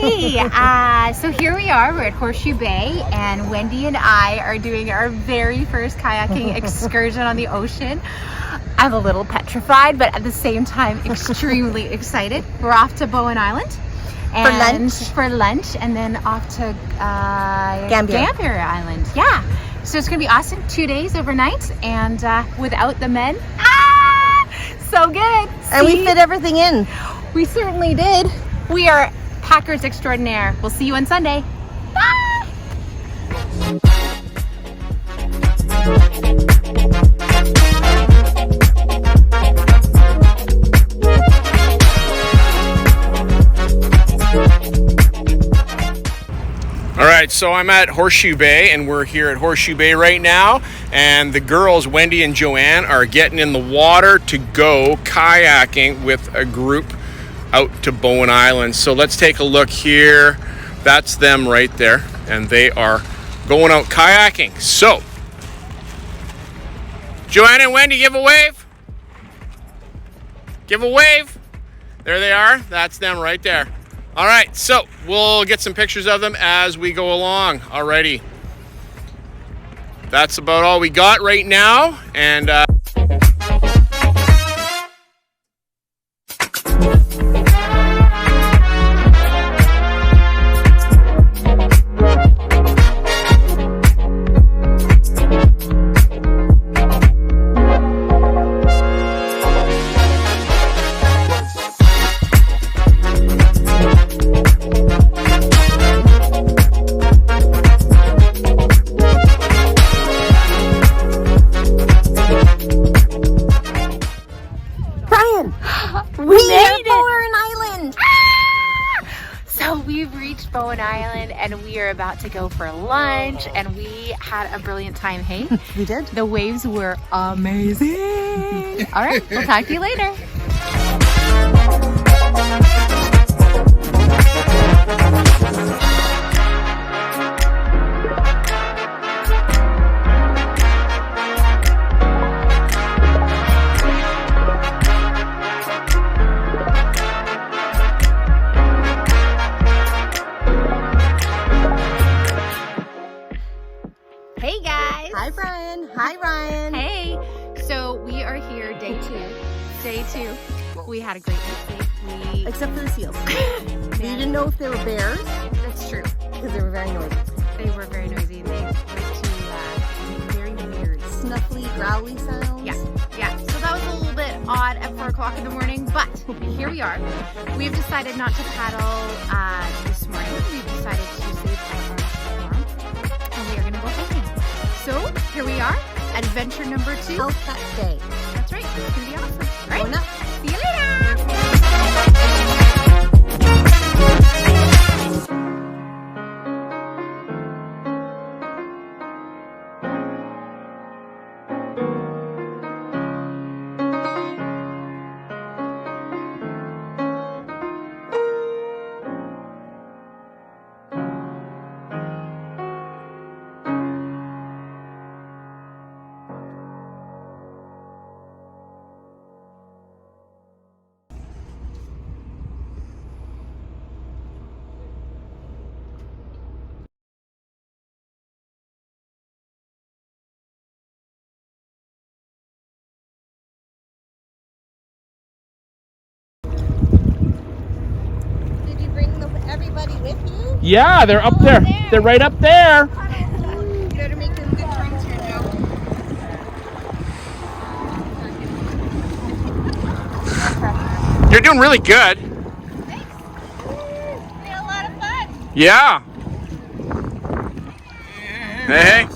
Hey, so here we are, we're at Horseshoe Bay, and Wendy and I are doing our very first kayaking excursion on the ocean. I'm a little petrified, but at the same time extremely excited. We're off to Bowen Island for lunch, and then off to Gambier Island. Yeah, so it's gonna be awesome. 2 days overnight, and without the men. So good. And we fit everything in. We certainly did. We are packers extraordinaire. We'll see you on Sunday. Bye! All right, so I'm at Horseshoe Bay, and we're here at Horseshoe Bay right now, and the girls, Wendy and Joanne, are getting in the water to go kayaking with a group out to Bowen Island. So let's take a look here. That's them right there, and they are going out kayaking. So, Joanne and Wendy, give a wave. Give a wave. There they are. That's them right there. All right, so we'll get some pictures of them as we go along. Alrighty. That's about all we got right now, and Bowen Island, and we are about to go for lunch, and we had a brilliant time. Hey, we did. The waves were amazing. All right, we'll talk to you later. Hey guys! Hi Bryon. Hi Ryan. Hey! So we are here day two. We had a great week. Except for the seals. We didn't know if they were bears. That's true. Because they were very noisy. They were very noisy. They went to make very weird, snuffly, growly sounds. Yeah. So that was a little bit odd at 4 o'clock in the morning, but here we are. We've decided not to paddle this morning. We've decided to save time and we are gonna go hiking. So here we are, adventure number 2. Outback Day. That's right, it's gonna be awesome. All right, going up. See you later. Everybody with you? yeah, they're up there. They're right up there. You better make them good friends here, Joe. You're doing really good. Thanks. We had a lot of fun. Yeah. Hey.